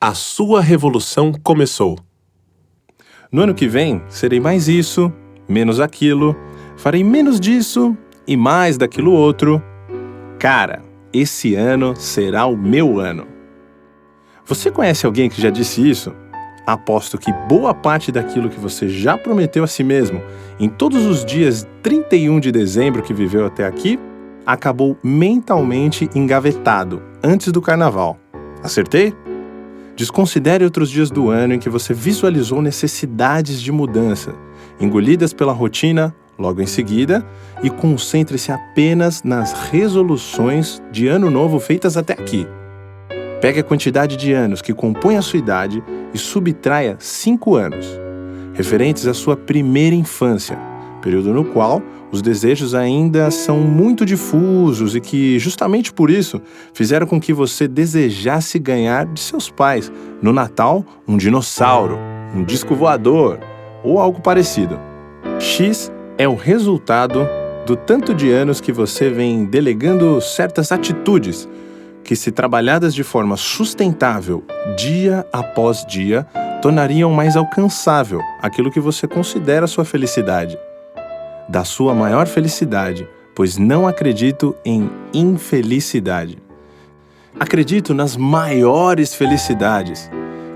A sua revolução começou. No ano que vem, serei mais isso, menos aquilo, farei menos disso e mais daquilo outro. Cara, esse ano será o meu ano. Você conhece alguém que já disse isso? Aposto que boa parte daquilo que você já prometeu a si mesmo em todos os dias 31 de dezembro que viveu até aqui, acabou mentalmente engavetado antes do carnaval. Acertei? Desconsidere outros dias do ano em que você visualizou necessidades de mudança, engolidas pela rotina logo em seguida, e concentre-se apenas nas resoluções de ano novo feitas até aqui. Pegue a quantidade de anos que compõe a sua idade e subtraia 5 anos, referentes à sua primeira infância, período no qual os desejos ainda são muito difusos e que, justamente por isso, fizeram com que você desejasse ganhar de seus pais, no Natal, um dinossauro, um disco voador ou algo parecido. X é o resultado do tanto de anos que você vem delegando certas atitudes que, se trabalhadas de forma sustentável, dia após dia, tornariam mais alcançável aquilo que você considera sua felicidade. Da sua maior felicidade, pois não acredito em infelicidade. Acredito nas maiores felicidades,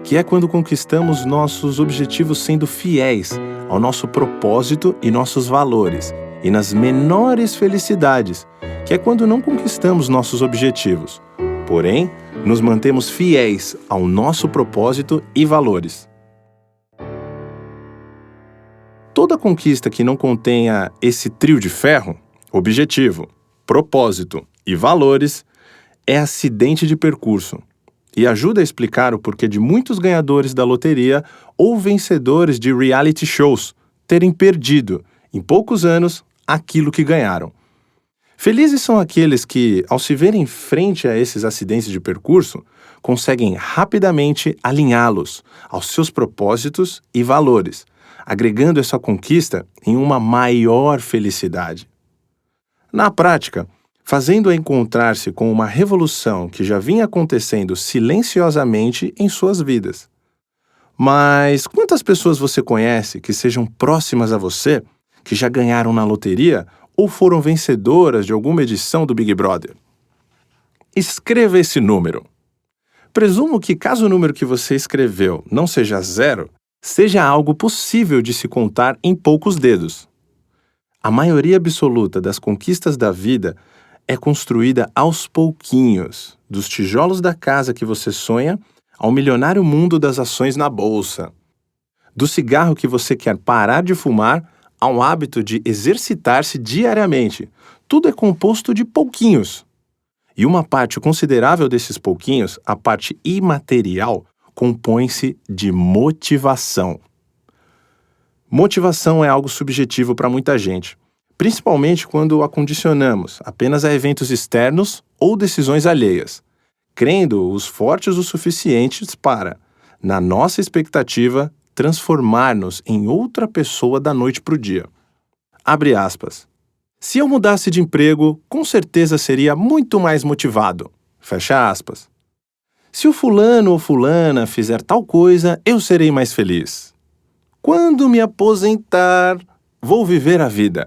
que é quando conquistamos nossos objetivos sendo fiéis ao nosso propósito e nossos valores, e nas menores felicidades, que é quando não conquistamos nossos objetivos, porém, nos mantemos fiéis ao nosso propósito e valores. Toda conquista que não contenha esse trio de ferro, objetivo, propósito e valores, é acidente de percurso e ajuda a explicar o porquê de muitos ganhadores da loteria ou vencedores de reality shows terem perdido, em poucos anos, aquilo que ganharam. Felizes são aqueles que, ao se verem frente a esses acidentes de percurso, conseguem rapidamente alinhá-los aos seus propósitos e valores, agregando essa conquista em uma maior felicidade. Na prática, fazendo-a encontrar-se com uma revolução que já vinha acontecendo silenciosamente em suas vidas. Mas quantas pessoas você conhece que sejam próximas a você, que já ganharam na loteria ou foram vencedoras de alguma edição do Big Brother? Escreva esse número. Presumo que, caso o número que você escreveu não seja 0, seja algo possível de se contar em poucos dedos. A maioria absoluta das conquistas da vida é construída aos pouquinhos, dos tijolos da casa que você sonha ao milionário mundo das ações na bolsa. Do cigarro que você quer parar de fumar ao hábito de exercitar-se diariamente. Tudo é composto de pouquinhos. E uma parte considerável desses pouquinhos, a parte imaterial, compõe-se de motivação. Motivação é algo subjetivo para muita gente, principalmente quando a condicionamos apenas a eventos externos ou decisões alheias, crendo-os fortes o suficientes para, na nossa expectativa, transformar-nos em outra pessoa da noite para o dia. Abre aspas. Se eu mudasse de emprego, com certeza seria muito mais motivado. Fecha aspas. Se o fulano ou fulana fizer tal coisa, eu serei mais feliz. Quando me aposentar, vou viver a vida.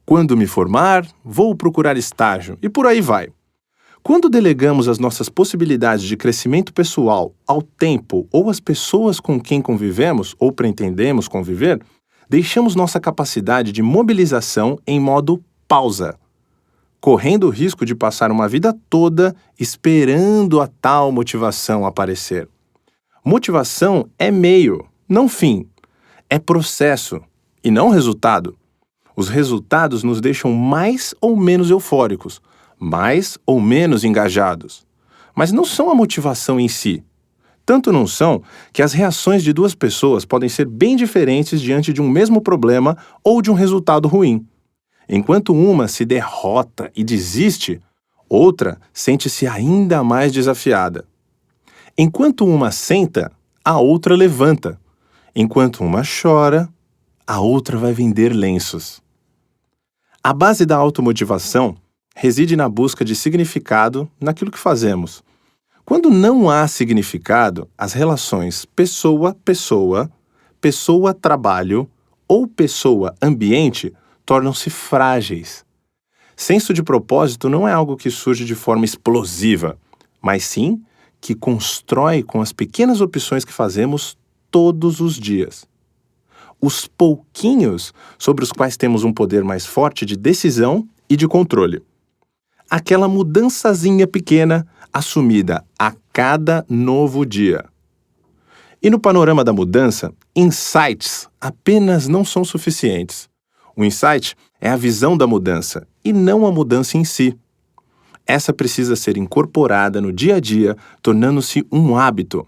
Quando me formar, vou procurar estágio, e por aí vai. Quando delegamos as nossas possibilidades de crescimento pessoal ao tempo ou às pessoas com quem convivemos ou pretendemos conviver, deixamos nossa capacidade de mobilização em modo pausa, correndo o risco de passar uma vida toda esperando a tal motivação aparecer. Motivação é meio, não fim. É processo, e não resultado. Os resultados nos deixam mais ou menos eufóricos, mais ou menos engajados. Mas não são a motivação em si. Tanto não são que as reações de duas pessoas podem ser bem diferentes diante de um mesmo problema ou de um resultado ruim. Enquanto uma se derrota e desiste, outra sente-se ainda mais desafiada. Enquanto uma senta, a outra levanta. Enquanto uma chora, a outra vai vender lenços. A base da automotivação reside na busca de significado naquilo que fazemos. Quando não há significado, as relações pessoa-pessoa, pessoa-trabalho ou pessoa-ambiente tornam-se frágeis. Senso de propósito não é algo que surge de forma explosiva, mas sim que constrói com as pequenas opções que fazemos todos os dias. Os pouquinhos sobre os quais temos um poder mais forte de decisão e de controle. Aquela mudançazinha pequena assumida a cada novo dia. E no panorama da mudança, insights apenas não são suficientes. O insight é a visão da mudança e não a mudança em si. Essa precisa ser incorporada no dia a dia, tornando-se um hábito.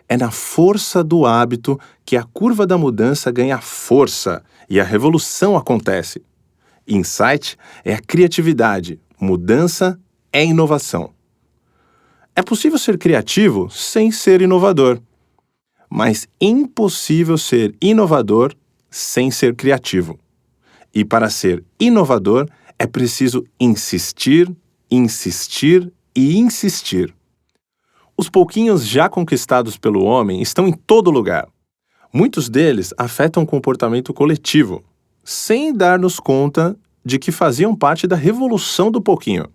É na força do hábito que a curva da mudança ganha força e a revolução acontece. Insight é a criatividade, mudança é inovação. É possível ser criativo sem ser inovador, mas impossível ser inovador sem ser criativo. E para ser inovador é preciso insistir, insistir e insistir. Os pouquinhos já conquistados pelo homem estão em todo lugar. Muitos deles afetam o comportamento coletivo, sem dar-nos conta de que faziam parte da revolução do pouquinho.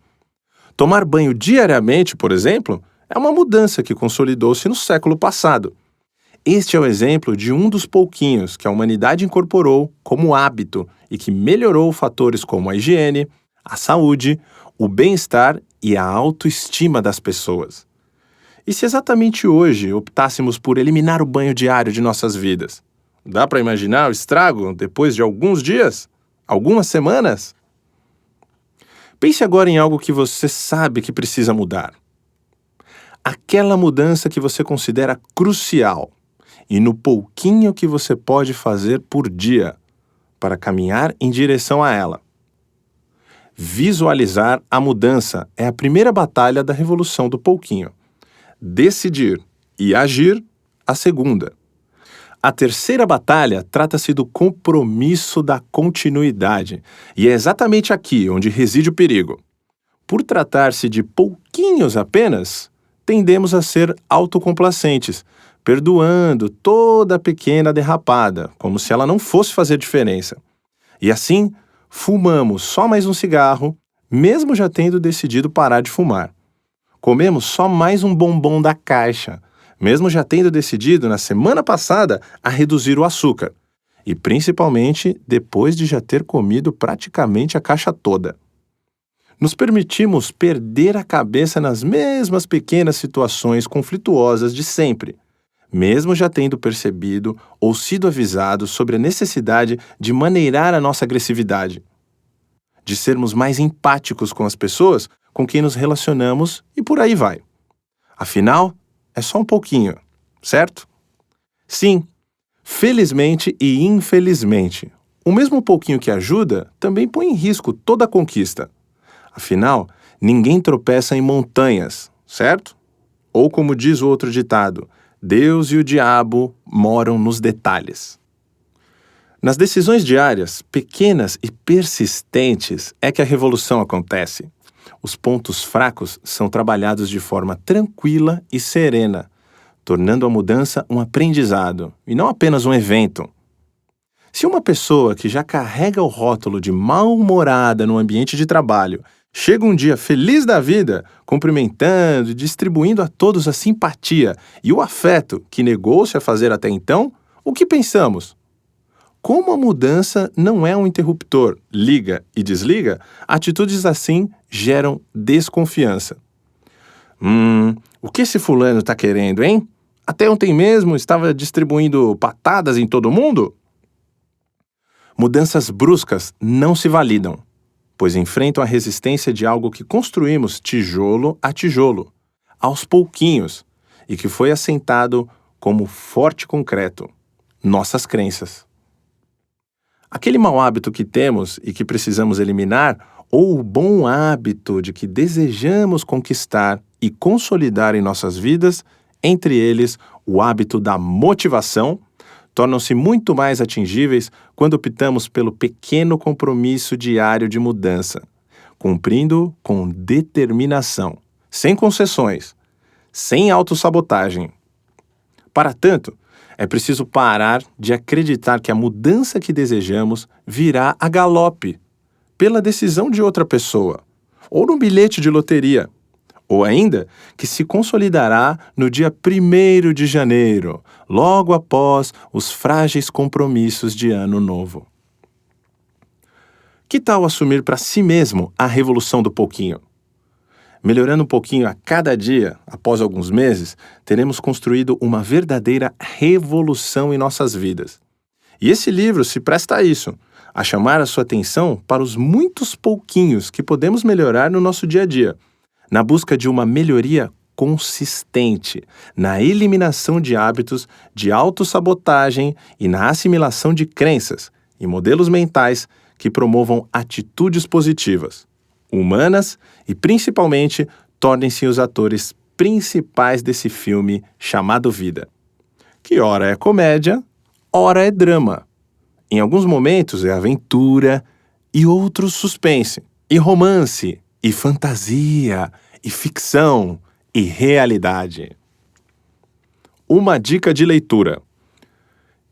Tomar banho diariamente, por exemplo, é uma mudança que consolidou-se no século passado. Este é o exemplo de um dos pouquinhos que a humanidade incorporou como hábito e que melhorou fatores como a higiene, a saúde, o bem-estar e a autoestima das pessoas. E se exatamente hoje optássemos por eliminar o banho diário de nossas vidas? Dá para imaginar o estrago depois de alguns dias? Algumas semanas? Pense agora em algo que você sabe que precisa mudar. Aquela mudança que você considera crucial e no pouquinho que você pode fazer por dia para caminhar em direção a ela. Visualizar a mudança é a primeira batalha da revolução do pouquinho. Decidir e agir, a segunda. A terceira batalha trata-se do compromisso da continuidade, e é exatamente aqui onde reside o perigo. Por tratar-se de pouquinhos apenas, tendemos a ser autocomplacentes, perdoando toda pequena derrapada, como se ela não fosse fazer diferença. E assim, fumamos só mais um cigarro, mesmo já tendo decidido parar de fumar. Comemos só mais um bombom da caixa, mesmo já tendo decidido na semana passada a reduzir o açúcar, e principalmente depois de já ter comido praticamente a caixa toda. Nos permitimos perder a cabeça nas mesmas pequenas situações conflituosas de sempre, mesmo já tendo percebido ou sido avisado sobre a necessidade de maneirar a nossa agressividade, de sermos mais empáticos com as pessoas com quem nos relacionamos e por aí vai. Afinal, é só um pouquinho, certo? Sim, felizmente e infelizmente, o mesmo pouquinho que ajuda também põe em risco toda a conquista. Afinal, ninguém tropeça em montanhas, certo? Ou como diz o outro ditado, Deus e o diabo moram nos detalhes. Nas decisões diárias, pequenas e persistentes, é que a revolução acontece. Os pontos fracos são trabalhados de forma tranquila e serena, tornando a mudança um aprendizado e não apenas um evento. Se uma pessoa que já carrega o rótulo de mal-humorada no ambiente de trabalho chega um dia feliz da vida, cumprimentando e distribuindo a todos a simpatia e o afeto que negou-se a fazer até então, o que pensamos? Como a mudança não é um interruptor, liga e desliga, atitudes assim geram desconfiança. O que esse fulano está querendo, hein? Até ontem mesmo estava distribuindo patadas em todo mundo? Mudanças bruscas não se validam, pois enfrentam a resistência de algo que construímos tijolo a tijolo, aos pouquinhos, e que foi assentado como forte concreto, nossas crenças. Aquele mau hábito que temos e que precisamos eliminar, ou o bom hábito de que desejamos conquistar e consolidar em nossas vidas, entre eles o hábito da motivação, tornam-se muito mais atingíveis quando optamos pelo pequeno compromisso diário de mudança, cumprindo com determinação, sem concessões, sem autossabotagem. Para tanto, é preciso parar de acreditar que a mudança que desejamos virá a galope, pela decisão de outra pessoa, ou no bilhete de loteria, ou ainda que se consolidará no dia 1º de janeiro, logo após os frágeis compromissos de Ano Novo. Que tal assumir para si mesmo a revolução do pouquinho? Melhorando um pouquinho a cada dia, após alguns meses, teremos construído uma verdadeira revolução em nossas vidas. E esse livro se presta a isso, a chamar a sua atenção para os muitos pouquinhos que podemos melhorar no nosso dia a dia, na busca de uma melhoria consistente, na eliminação de hábitos de autossabotagem e na assimilação de crenças e modelos mentais que promovam atitudes positivas, humanas e, principalmente, tornem-se os atores principais desse filme chamado Vida, que ora é comédia, ora é drama. Em alguns momentos é aventura e outros suspense, e romance, e fantasia, e ficção, e realidade. Uma dica de leitura.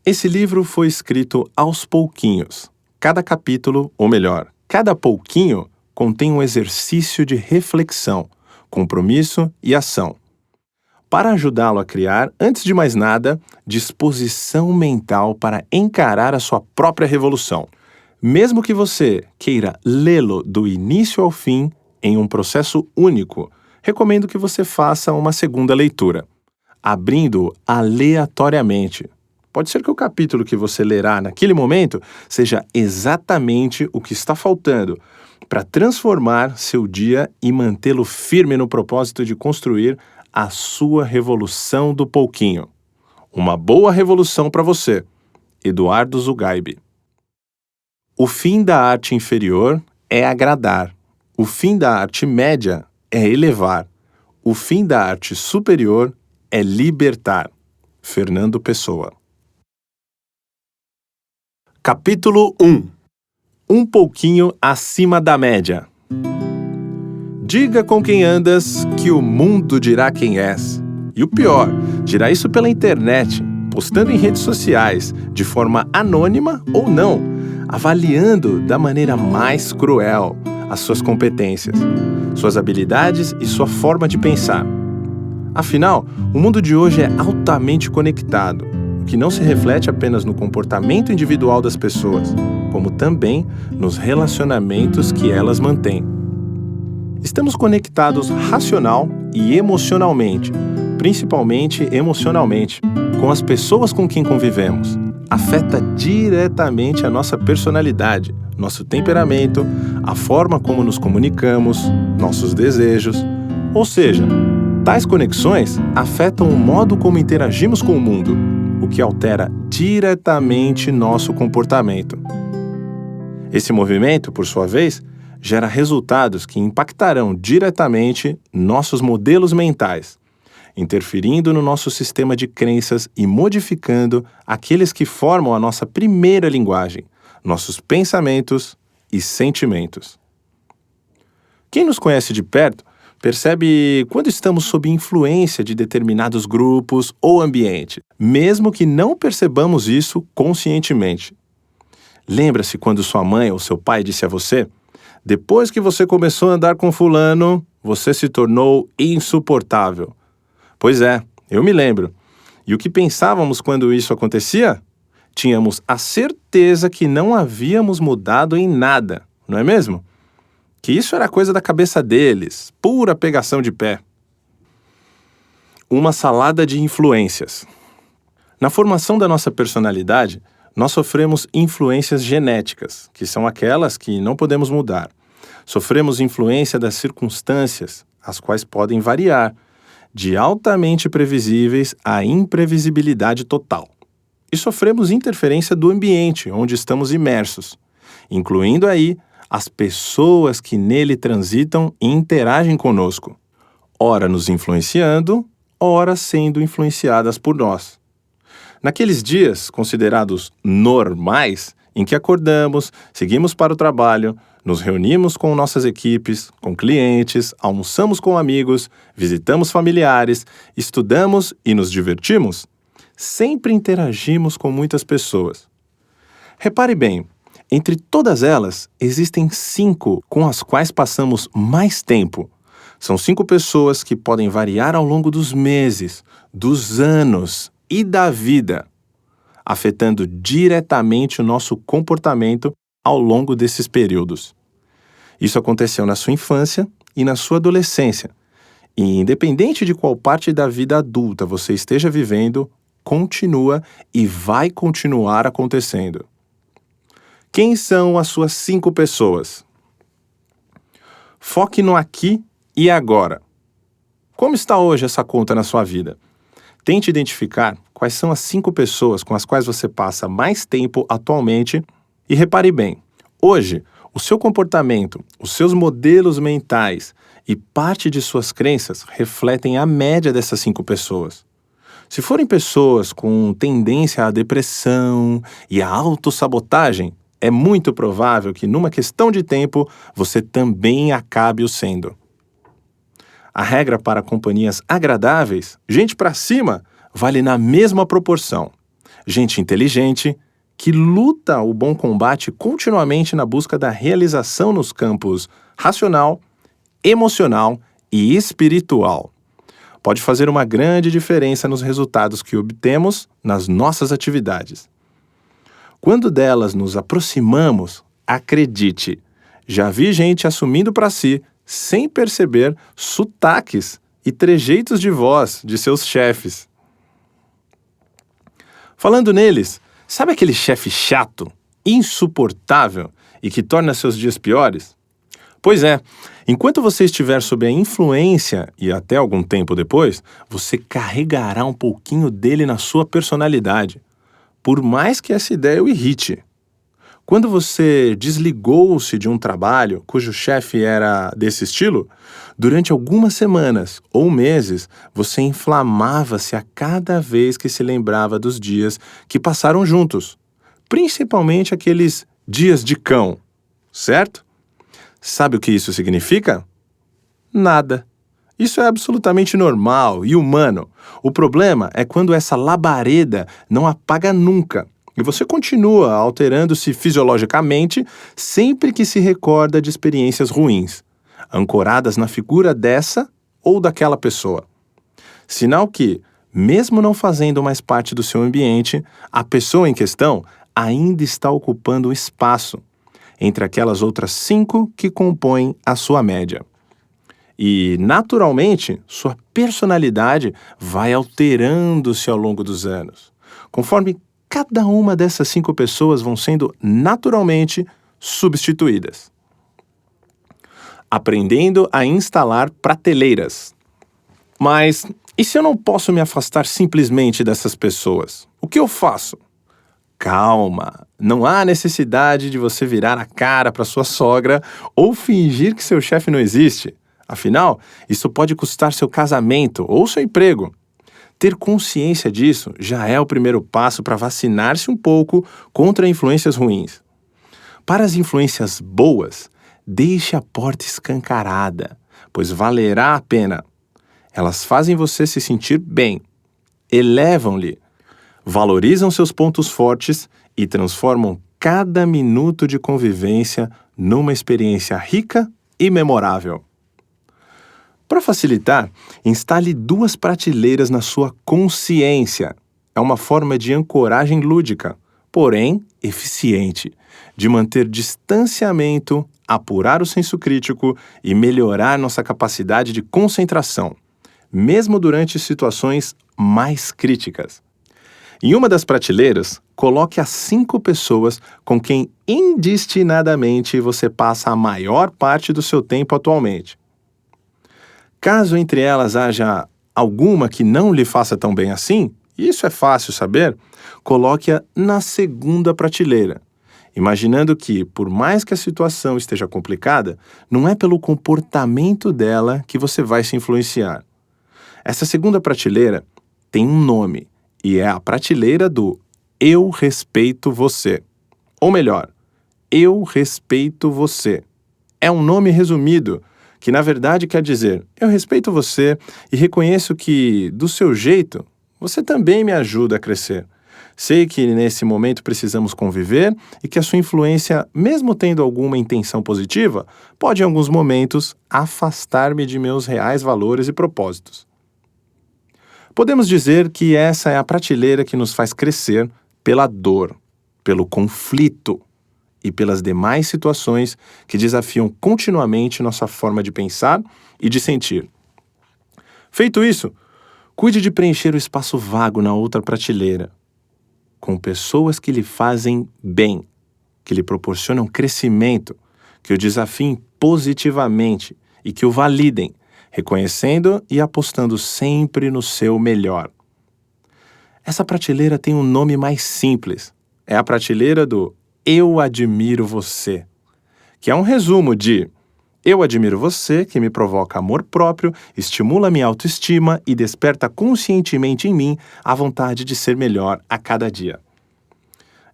Esse livro foi escrito aos pouquinhos. Cada capítulo, ou melhor, cada pouquinho, contém um exercício de reflexão, compromisso e ação, para ajudá-lo a criar, antes de mais nada, disposição mental para encarar a sua própria revolução. Mesmo que você queira lê-lo do início ao fim, em um processo único, recomendo que você faça uma segunda leitura, abrindo-o aleatoriamente. Pode ser que o capítulo que você lerá naquele momento seja exatamente o que está faltando para transformar seu dia e mantê-lo firme no propósito de construir a sua revolução do pouquinho. Uma boa revolução para você. Eduardo Zugaibe. O fim da arte inferior é agradar. O fim da arte média é elevar. O fim da arte superior é libertar. Fernando Pessoa. Capítulo 1. Um pouquinho acima da média. Diga com quem andas, que o mundo dirá quem és. E o pior, dirá isso pela internet, postando em redes sociais, de forma anônima ou não, avaliando da maneira mais cruel as suas competências, suas habilidades e sua forma de pensar. Afinal, o mundo de hoje é altamente conectado, o que não se reflete apenas no comportamento individual das pessoas, como também nos relacionamentos que elas mantêm. Estamos conectados racional e emocionalmente, principalmente emocionalmente, com as pessoas com quem convivemos. Afeta diretamente a nossa personalidade, nosso temperamento, a forma como nos comunicamos, nossos desejos. Ou seja, tais conexões afetam o modo como interagimos com o mundo, o que altera diretamente nosso comportamento. Esse movimento, por sua vez, gera resultados que impactarão diretamente nossos modelos mentais, interferindo no nosso sistema de crenças e modificando aqueles que formam a nossa primeira linguagem, nossos pensamentos e sentimentos. Quem nos conhece de perto percebe quando estamos sob influência de determinados grupos ou ambiente, mesmo que não percebamos isso conscientemente. Lembra-se quando sua mãe ou seu pai disse a você: depois que você começou a andar com fulano, você se tornou insuportável. Pois é, eu me lembro. E o que pensávamos quando isso acontecia? Tínhamos a certeza que não havíamos mudado em nada, não é mesmo? Que isso era coisa da cabeça deles, pura pegação de pé. Uma salada de influências. Na formação da nossa personalidade, nós sofremos influências genéticas, que são aquelas que não podemos mudar. Sofremos influência das circunstâncias, as quais podem variar, de altamente previsíveis a imprevisibilidade total. E sofremos interferência do ambiente onde estamos imersos, incluindo aí as pessoas que nele transitam e interagem conosco, ora nos influenciando, ora sendo influenciadas por nós. Naqueles dias considerados normais, em que acordamos, seguimos para o trabalho, Nos reunimos com nossas equipes, com clientes, almoçamos com amigos, visitamos familiares, estudamos e nos divertimos. Sempre interagimos com muitas pessoas. Repare bem, entre todas elas, existem 5 com as quais passamos mais tempo. São 5 pessoas que podem variar ao longo dos meses, dos anos e da vida, afetando diretamente o nosso comportamento ao longo desses períodos. Isso aconteceu na sua infância e na sua adolescência. E independente de qual parte da vida adulta você esteja vivendo, continua e vai continuar acontecendo. Quem são as suas 5 pessoas? Foque no aqui e agora. Como está hoje essa conta na sua vida? Tente identificar quais são as 5 pessoas com as quais você passa mais tempo atualmente e repare bem, hoje, o seu comportamento, os seus modelos mentais e parte de suas crenças refletem a média dessas 5 pessoas. Se forem pessoas com tendência à depressão e à autossabotagem, é muito provável que, numa questão de tempo, você também acabe o sendo. A regra para companhias agradáveis, gente pra cima, vale na mesma proporção. Gente inteligente, que luta o bom combate continuamente na busca da realização nos campos racional, emocional e espiritual. Pode fazer uma grande diferença nos resultados que obtemos nas nossas atividades. Quando delas nos aproximamos, acredite, já vi gente assumindo para si, sem perceber, sotaques e trejeitos de voz de seus chefes. Falando neles, sabe aquele chefe chato, insuportável e que torna seus dias piores? Pois é, enquanto você estiver sob a influência e até algum tempo depois, você carregará um pouquinho dele na sua personalidade, por mais que essa ideia o irrite. Quando você desligou-se de um trabalho cujo chefe era desse estilo, durante algumas semanas ou meses, você inflamava-se a cada vez que se lembrava dos dias que passaram juntos, principalmente aqueles dias de cão, certo? Sabe o que isso significa? Nada. Isso é absolutamente normal e humano. O problema é quando essa labareda não apaga nunca e você continua alterando-se fisiologicamente sempre que se recorda de experiências ruins, ancoradas na figura dessa ou daquela pessoa. Sinal que, mesmo não fazendo mais parte do seu ambiente, a pessoa em questão ainda está ocupando um espaço entre aquelas outras 5 que compõem a sua média. E, naturalmente, sua personalidade vai alterando-se ao longo dos anos, conforme cada uma dessas 5 pessoas vão sendo naturalmente substituídas. Aprendendo a instalar prateleiras. Mas, e se eu não posso me afastar simplesmente dessas pessoas? O que eu faço? Calma, não há necessidade de você virar a cara para sua sogra ou fingir que seu chefe não existe. Afinal, isso pode custar seu casamento ou seu emprego. Ter consciência disso já é o primeiro passo para vacinar-se um pouco contra influências ruins. Para as influências boas, deixe a porta escancarada, pois valerá a pena. Elas fazem você se sentir bem, elevam-lhe, valorizam seus pontos fortes e transformam cada minuto de convivência numa experiência rica e memorável. Para facilitar, instale 2 prateleiras na sua consciência. É uma forma de ancoragem lúdica, porém eficiente, de manter distanciamento, apurar o senso crítico e melhorar nossa capacidade de concentração, mesmo durante situações mais críticas. Em uma das prateleiras, coloque as 5 pessoas com quem indistinadamente você passa a maior parte do seu tempo atualmente. Caso entre elas haja alguma que não lhe faça tão bem assim, isso é fácil saber, coloque-a na segunda prateleira, imaginando que, por mais que a situação esteja complicada, não é pelo comportamento dela que você vai se influenciar. Essa segunda prateleira tem um nome, e é a prateleira do Eu respeito você. Ou melhor, eu respeito você. É um nome resumido, que na verdade quer dizer: eu respeito você e reconheço que, do seu jeito, você também me ajuda a crescer. Sei que nesse momento precisamos conviver e que a sua influência, mesmo tendo alguma intenção positiva, pode em alguns momentos afastar-me de meus reais valores e propósitos. Podemos dizer que essa é a prateleira que nos faz crescer pela dor, pelo conflito e pelas demais situações que desafiam continuamente nossa forma de pensar e de sentir. Feito isso, cuide de preencher o espaço vago na outra prateleira, com pessoas que lhe fazem bem, que lhe proporcionam crescimento, que o desafiem positivamente e que o validem, reconhecendo e apostando sempre no seu melhor. Essa prateleira tem um nome mais simples. É a prateleira do Eu Admiro Você, que é um resumo de: eu admiro você, que me provoca amor próprio, estimula minha autoestima e desperta conscientemente em mim a vontade de ser melhor a cada dia.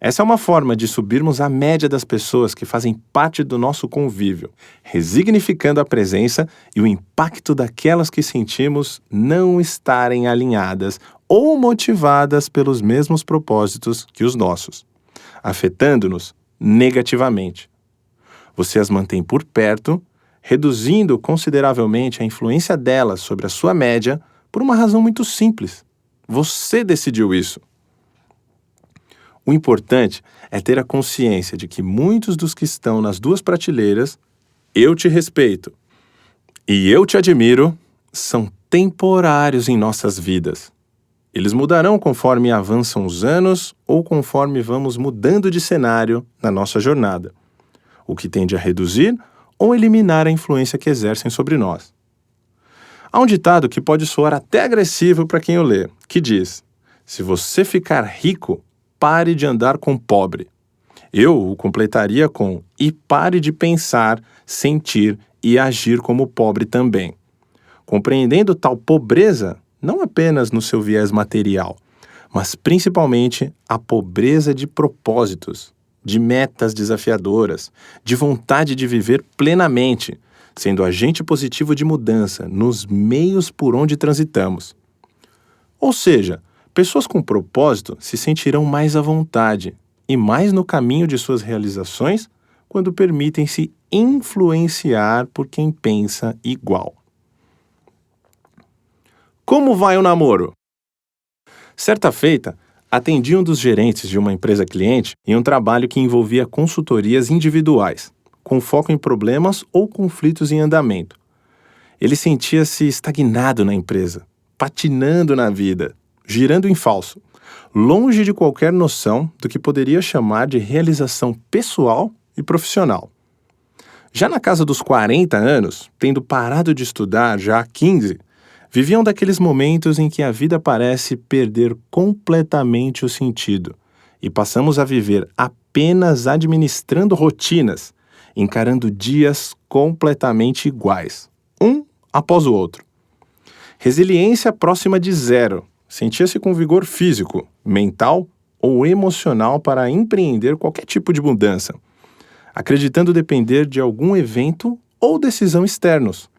Essa é uma forma de subirmos a média das pessoas que fazem parte do nosso convívio, resignificando a presença e o impacto daquelas que sentimos não estarem alinhadas ou motivadas pelos mesmos propósitos que os nossos, afetando-nos negativamente. Você as mantém por perto, reduzindo consideravelmente a influência delas sobre a sua média por uma razão muito simples. Você decidiu isso. O importante é ter a consciência de que muitos dos que estão nas duas prateleiras, eu te respeito e eu te admiro, são temporários em nossas vidas. Eles mudarão conforme avançam os anos ou conforme vamos mudando de cenário na nossa jornada, o que tende a reduzir ou eliminar a influência que exercem sobre nós. Há um ditado que pode soar até agressivo para quem o lê, que diz: se você ficar rico, pare de andar com pobre. Eu o completaria com: e pare de pensar, sentir e agir como pobre também. Compreendendo tal pobreza, não apenas no seu viés material, mas principalmente a pobreza de propósitos, de metas desafiadoras, de vontade de viver plenamente, sendo agente positivo de mudança nos meios por onde transitamos. Ou seja, pessoas com propósito se sentirão mais à vontade e mais no caminho de suas realizações quando permitem-se influenciar por quem pensa igual. Como vai o namoro? Certa feita, atendi um dos gerentes de uma empresa cliente em um trabalho que envolvia consultorias individuais, com foco em problemas ou conflitos em andamento. Ele sentia-se estagnado na empresa, patinando na vida, girando em falso, longe de qualquer noção do que poderia chamar de realização pessoal e profissional. Já na casa dos 40 anos, tendo parado de estudar já há 15, viviam daqueles momentos em que a vida parece perder completamente o sentido e passamos a viver apenas administrando rotinas, encarando dias completamente iguais, um após o outro. Resiliência próxima de zero, sentia-se com vigor físico, mental ou emocional para empreender qualquer tipo de mudança, acreditando depender de algum evento ou decisão externos,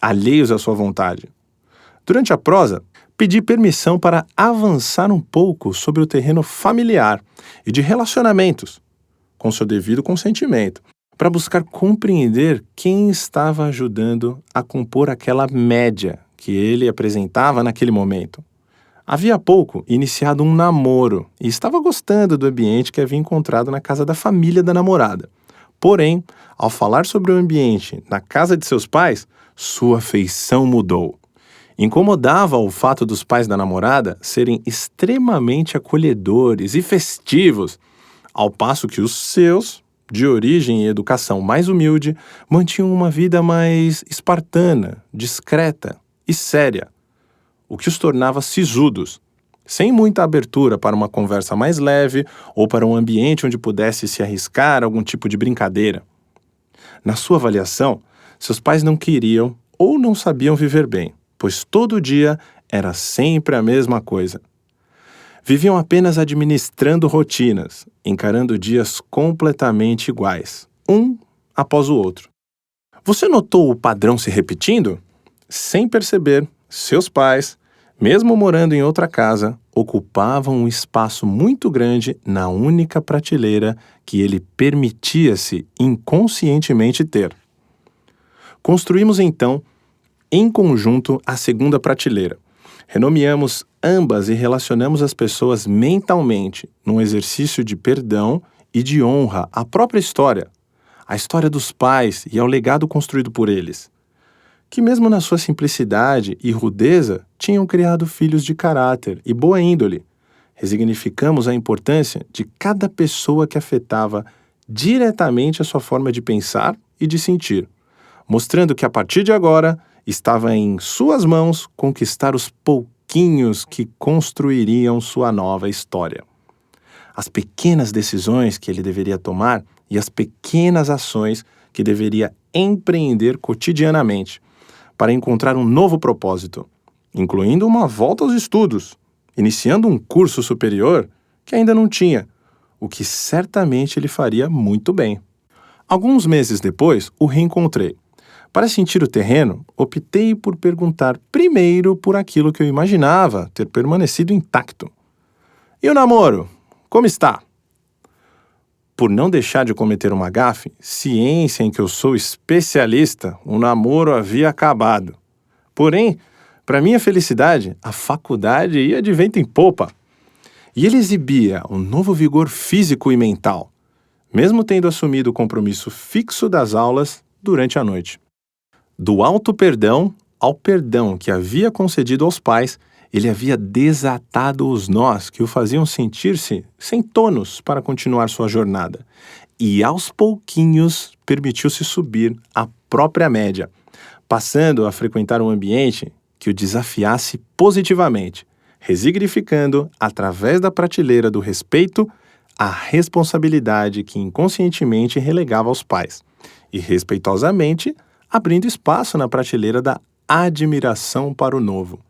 alheios à sua vontade. Durante a prosa, pedi permissão para avançar um pouco sobre o terreno familiar e de relacionamentos, com seu devido consentimento, para buscar compreender quem estava ajudando a compor aquela média que ele apresentava naquele momento. Havia pouco iniciado um namoro e estava gostando do ambiente que havia encontrado na casa da família da namorada. Porém, ao falar sobre o ambiente na casa de seus pais, sua feição mudou. Incomodava o fato dos pais da namorada serem extremamente acolhedores e festivos, ao passo que os seus, de origem e educação mais humilde, mantinham uma vida mais espartana, discreta e séria, o que os tornava sisudos, sem muita abertura para uma conversa mais leve ou para um ambiente onde pudesse se arriscar algum tipo de brincadeira. Na sua avaliação, seus pais não queriam ou não sabiam viver bem, pois todo dia era sempre a mesma coisa. Viviam apenas administrando rotinas, encarando dias completamente iguais, um após o outro. Você notou o padrão se repetindo? Sem perceber, seus pais, mesmo morando em outra casa, ocupavam um espaço muito grande na única prateleira que ele permitia-se inconscientemente ter. Construímos então, em conjunto, a segunda prateleira. Renomeamos ambas e relacionamos as pessoas mentalmente num exercício de perdão e de honra à própria história, a história dos pais e ao legado construído por eles, que mesmo na sua simplicidade e rudeza tinham criado filhos de caráter e boa índole. Resignificamos a importância de cada pessoa que afetava diretamente a sua forma de pensar e de sentir, mostrando que a partir de agora estava em suas mãos conquistar os pouquinhos que construiriam sua nova história. As pequenas decisões que ele deveria tomar e as pequenas ações que deveria empreender cotidianamente para encontrar um novo propósito, incluindo uma volta aos estudos, iniciando um curso superior que ainda não tinha, o que certamente lhe faria muito bem. Alguns meses depois, o reencontrei. Para sentir o terreno, optei por perguntar primeiro por aquilo que eu imaginava ter permanecido intacto. E o namoro? Como está? Por não deixar de cometer uma gafe, ciência em que eu sou especialista, o namoro havia acabado. Porém, para minha felicidade, a faculdade ia de vento em popa. E ele exibia um novo vigor físico e mental, mesmo tendo assumido o compromisso fixo das aulas durante a noite. Do auto-perdão ao perdão que havia concedido aos pais, ele havia desatado os nós que o faziam sentir-se sem tônus para continuar sua jornada. E aos pouquinhos permitiu-se subir à própria média, passando a frequentar um ambiente que o desafiasse positivamente, resignificando, através da prateleira do respeito, a responsabilidade que inconscientemente relegava aos pais, e respeitosamente abrindo espaço na prateleira da admiração para o novo.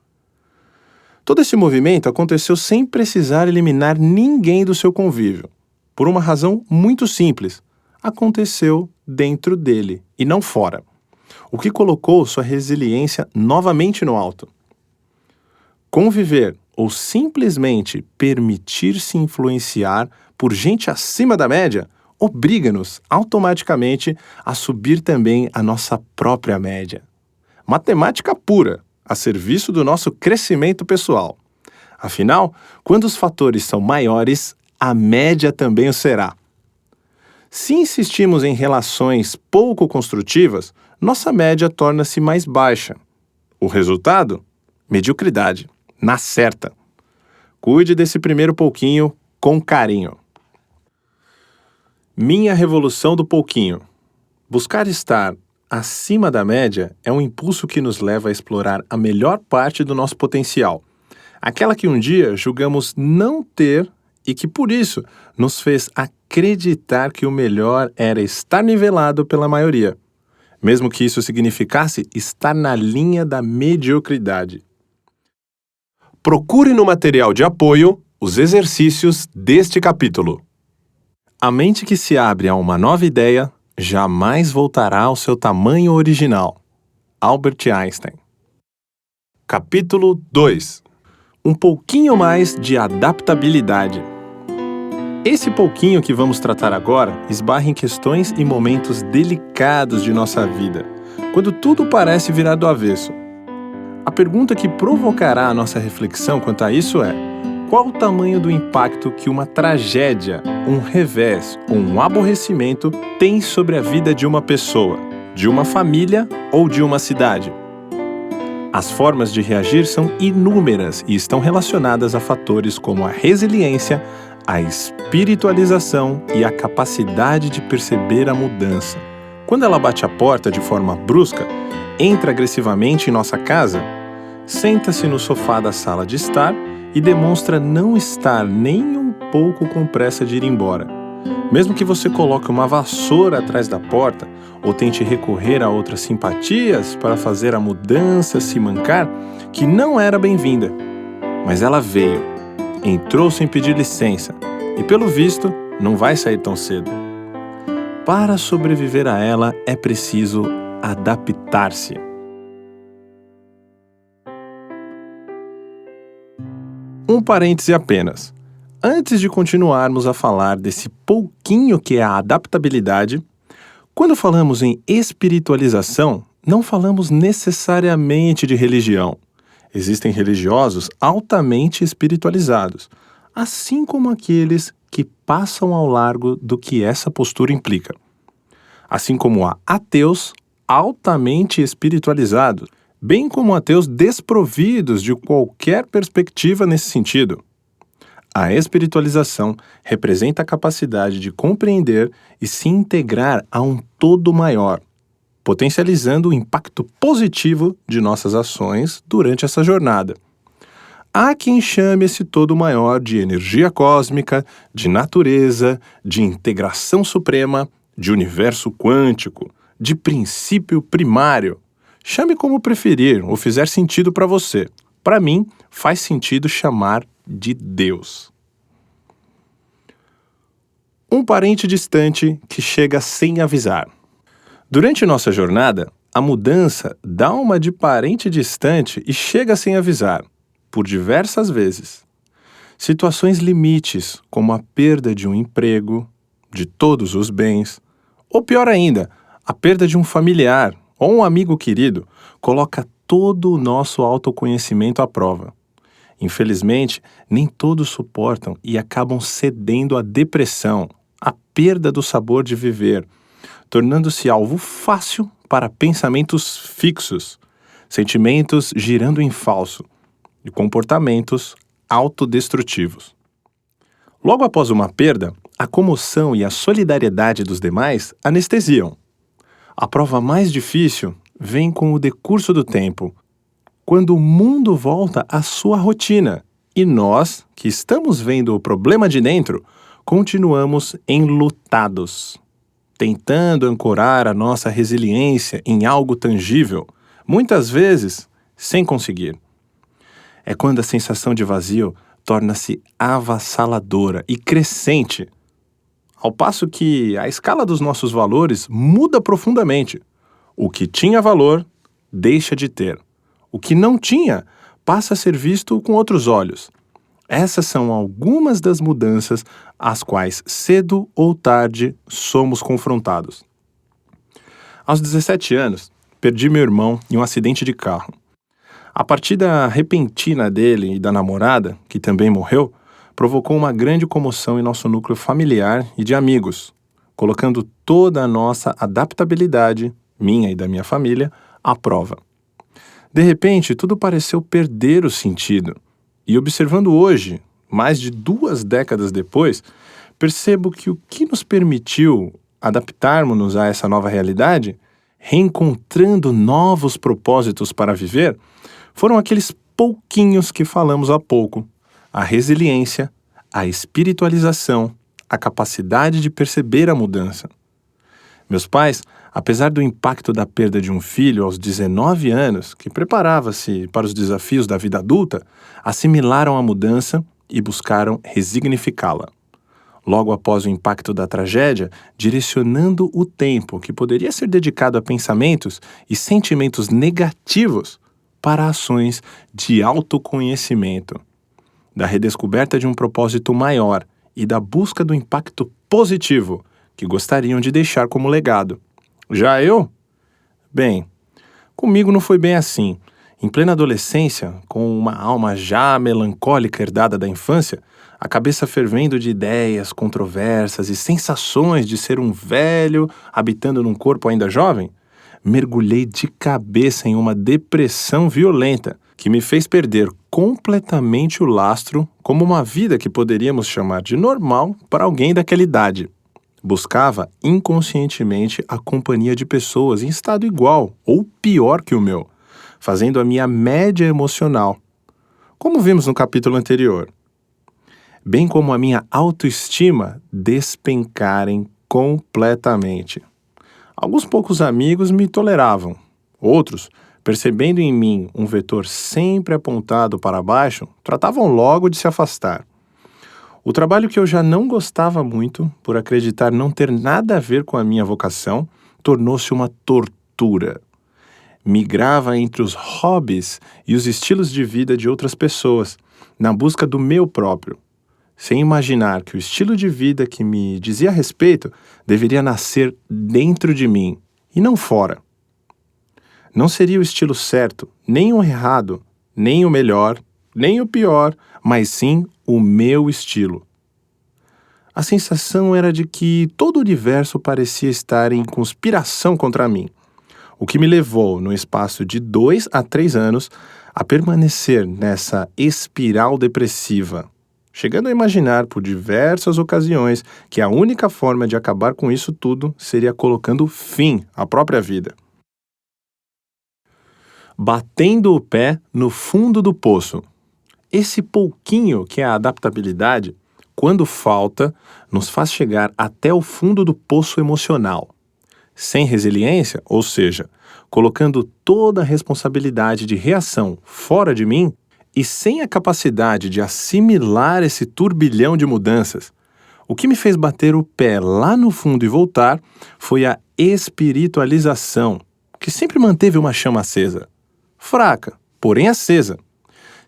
Todo esse movimento aconteceu sem precisar eliminar ninguém do seu convívio, por uma razão muito simples. Aconteceu dentro dele e não fora, o que colocou sua resiliência novamente no alto. Conviver ou simplesmente permitir-se influenciar por gente acima da média obriga-nos automaticamente a subir também a nossa própria média. Matemática pura, a serviço do nosso crescimento pessoal. Afinal, quando os fatores são maiores, a média também o será. Se insistimos em relações pouco construtivas, nossa média torna-se mais baixa. O resultado? Mediocridade. Na certa. Cuide desse primeiro pouquinho com carinho. Minha revolução do pouquinho. Buscar estar acima da média é um impulso que nos leva a explorar a melhor parte do nosso potencial, aquela que um dia julgamos não ter e que, por isso, nos fez acreditar que o melhor era estar nivelado pela maioria, mesmo que isso significasse estar na linha da mediocridade. Procure no material de apoio os exercícios deste capítulo. A mente que se abre a uma nova ideia jamais voltará ao seu tamanho original. Albert Einstein. Capítulo 2. Um pouquinho mais de adaptabilidade. Esse pouquinho que vamos tratar agora esbarra em questões e momentos delicados de nossa vida, quando tudo parece virar do avesso. A pergunta que provocará a nossa reflexão quanto a isso é: qual o tamanho do impacto que uma tragédia, um revés ou um aborrecimento tem sobre a vida de uma pessoa, de uma família ou de uma cidade? As formas de reagir são inúmeras e estão relacionadas a fatores como a resiliência, a espiritualização e a capacidade de perceber a mudança. Quando ela bate a porta de forma brusca, entra agressivamente em nossa casa, senta-se no sofá da sala de estar e demonstra não estar nem um pouco com pressa de ir embora. Mesmo que você coloque uma vassoura atrás da porta ou tente recorrer a outras simpatias para fazer a mudança se mancar, que não era bem-vinda. Mas ela veio, entrou sem pedir licença e, pelo visto, não vai sair tão cedo. Para sobreviver a ela é preciso adaptar-se. Um parêntese apenas. Antes de continuarmos a falar desse pouquinho que é a adaptabilidade, quando falamos em espiritualização, não falamos necessariamente de religião. Existem religiosos altamente espiritualizados, assim como aqueles que passam ao largo do que essa postura implica. Assim como há ateus altamente espiritualizados, bem como ateus desprovidos de qualquer perspectiva nesse sentido. A espiritualização representa a capacidade de compreender e se integrar a um todo maior, potencializando o impacto positivo de nossas ações durante essa jornada. Há quem chame esse todo maior de energia cósmica, de natureza, de integração suprema, de universo quântico, de princípio primário. Chame como preferir ou fizer sentido para você. Para mim, faz sentido chamar de Deus. Um parente distante que chega sem avisar. Durante nossa jornada, a mudança dá uma de parente distante e chega sem avisar, por diversas vezes. Situações limites, como a perda de um emprego, de todos os bens, ou pior ainda, a perda de um familiar ou um amigo querido, coloca todo o nosso autoconhecimento à prova. Infelizmente, nem todos suportam e acabam cedendo à depressão, à perda do sabor de viver, tornando-se alvo fácil para pensamentos fixos, sentimentos girando em falso e comportamentos autodestrutivos. Logo após uma perda, a comoção e a solidariedade dos demais anestesiam. A prova mais difícil vem com o decurso do tempo, quando o mundo volta à sua rotina e nós, que estamos vendo o problema de dentro, continuamos enlutados, tentando ancorar a nossa resiliência em algo tangível, muitas vezes sem conseguir. É quando a sensação de vazio torna-se avassaladora e crescente, ao passo que a escala dos nossos valores muda profundamente. O que tinha valor deixa de ter. O que não tinha passa a ser visto com outros olhos. Essas são algumas das mudanças às quais, cedo ou tarde, somos confrontados. Aos 17 anos, perdi meu irmão em um acidente de carro. A partida repentina dele e da namorada, que também morreu, provocou uma grande comoção em nosso núcleo familiar e de amigos, colocando toda a nossa adaptabilidade, minha e da minha família, à prova. De repente, tudo pareceu perder o sentido. E observando hoje, mais de 2 décadas depois, percebo que o que nos permitiu adaptarmos-nos a essa nova realidade, reencontrando novos propósitos para viver, foram aqueles pouquinhos que falamos há pouco: a resiliência, a espiritualização, a capacidade de perceber a mudança. Meus pais, apesar do impacto da perda de um filho aos 19 anos, que preparava-se para os desafios da vida adulta, assimilaram a mudança e buscaram resignificá-la. Logo após o impacto da tragédia, direcionando o tempo que poderia ser dedicado a pensamentos e sentimentos negativos para ações de autoconhecimento, da redescoberta de um propósito maior e da busca do impacto positivo que gostariam de deixar como legado. Já eu? Bem, comigo não foi bem assim. Em plena adolescência, com uma alma já melancólica herdada da infância, a cabeça fervendo de ideias controversas e sensações de ser um velho habitando num corpo ainda jovem, mergulhei de cabeça em uma depressão violenta que me fez perder completamente o lastro como uma vida que poderíamos chamar de normal para alguém daquela idade. Buscava inconscientemente a companhia de pessoas em estado igual ou pior que o meu, fazendo a minha média emocional, como vimos no capítulo anterior, bem como a minha autoestima despencarem completamente. Alguns poucos amigos me toleravam, outros, percebendo em mim um vetor sempre apontado para baixo, tratavam logo de se afastar. O trabalho que eu já não gostava muito, por acreditar não ter nada a ver com a minha vocação, tornou-se uma tortura leitura. Migrava entre os hobbies e os estilos de vida de outras pessoas, na busca do meu próprio, sem imaginar que o estilo de vida que me dizia respeito deveria nascer dentro de mim e não fora. Não seria o estilo certo, nem o errado, nem o melhor, nem o pior, mas sim o meu estilo. A sensação era de que todo o universo parecia estar em conspiração contra mim, o que me levou, no espaço de 2 a 3 anos, a permanecer nessa espiral depressiva, chegando a imaginar por diversas ocasiões que a única forma de acabar com isso tudo seria colocando fim à própria vida. Batendo o pé no fundo do poço. Esse pouquinho que é a adaptabilidade, quando falta, nos faz chegar até o fundo do poço emocional. Sem resiliência, ou seja, colocando toda a responsabilidade de reação fora de mim e sem a capacidade de assimilar esse turbilhão de mudanças, o que me fez bater o pé lá no fundo e voltar foi a espiritualização, que sempre manteve uma chama acesa. Fraca, porém acesa,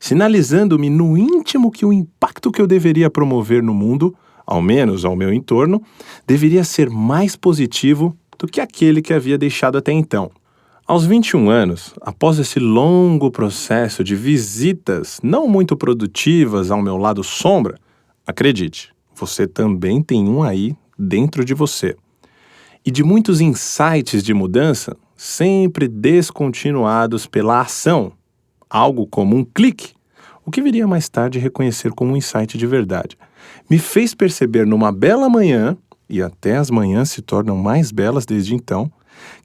sinalizando-me no íntimo que o impacto que eu deveria promover no mundo, ao menos ao meu entorno, deveria ser mais positivo do que aquele que havia deixado até então. Aos 21 anos, após esse longo processo de visitas não muito produtivas ao meu lado sombra, acredite, você também tem um aí dentro de você. E de muitos insights de mudança, sempre descontinuados pela ação, algo como um clique, o que viria mais tarde reconhecer como um insight de verdade, me fez perceber numa bela manhã, e até as manhãs se tornam mais belas desde então,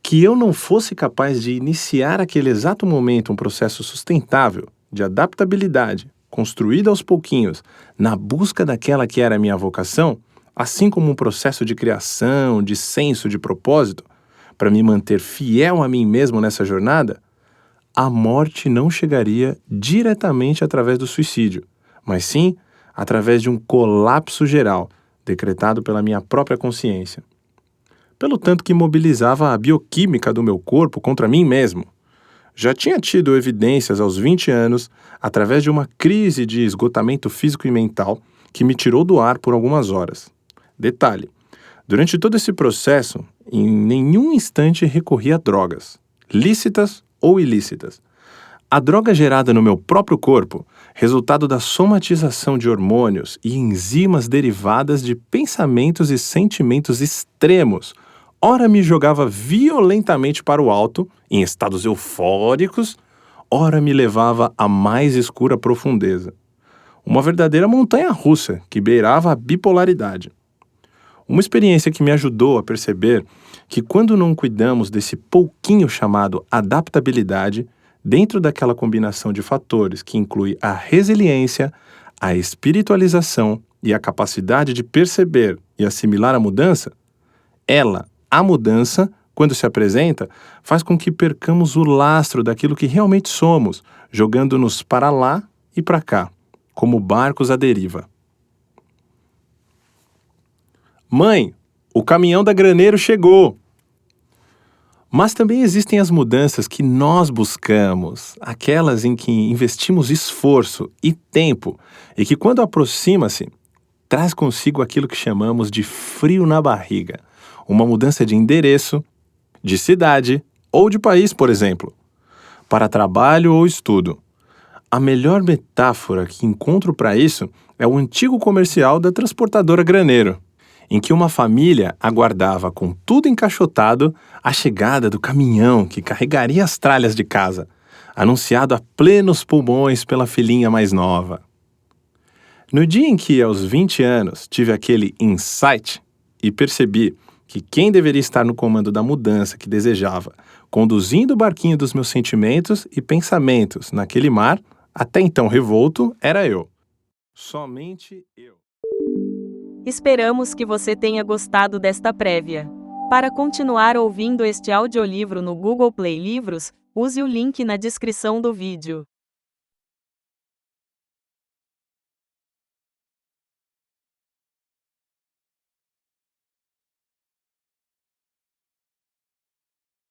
que eu não fosse capaz de iniciar aquele exato momento um processo sustentável de adaptabilidade, construído aos pouquinhos, na busca daquela que era a minha vocação, assim como um processo de criação, de senso de propósito, para me manter fiel a mim mesmo nessa jornada, a morte não chegaria diretamente através do suicídio, mas sim através de um colapso geral, decretado pela minha própria consciência. Pelo tanto que mobilizava a bioquímica do meu corpo contra mim mesmo. Já tinha tido evidências aos 20 anos, através de uma crise de esgotamento físico e mental que me tirou do ar por algumas horas. Detalhe, durante todo esse processo, em nenhum instante recorri a drogas, lícitas ou ilícitas. A droga gerada no meu próprio corpo, resultado da somatização de hormônios e enzimas derivadas de pensamentos e sentimentos extremos, ora me jogava violentamente para o alto, em estados eufóricos, ora me levava à mais escura profundeza. Uma verdadeira montanha-russa que beirava a bipolaridade. Uma experiência que me ajudou a perceber que quando não cuidamos desse pouquinho chamado adaptabilidade, dentro daquela combinação de fatores que inclui a resiliência, a espiritualização e a capacidade de perceber e assimilar a mudança, a mudança, quando se apresenta, faz com que percamos o lastro daquilo que realmente somos, jogando-nos para lá e para cá, como barcos à deriva. Mãe, o caminhão da Graneiro chegou! Mas também existem as mudanças que nós buscamos, aquelas em que investimos esforço e tempo e que, quando aproxima-se, traz consigo aquilo que chamamos de frio na barriga, uma mudança de endereço, de cidade ou de país, por exemplo, para trabalho ou estudo. A melhor metáfora que encontro para isso é o antigo comercial da transportadora Graneiro, em que uma família aguardava com tudo encaixotado a chegada do caminhão que carregaria as tralhas de casa, anunciado a plenos pulmões pela filhinha mais nova. No dia em que, aos 20 anos, tive aquele insight e percebi que quem deveria estar no comando da mudança que desejava, conduzindo o barquinho dos meus sentimentos e pensamentos naquele mar, até então revolto, era eu. Somente eu. Esperamos que você tenha gostado desta prévia. Para continuar ouvindo este audiolivro no Google Play Livros, use o link na descrição do vídeo.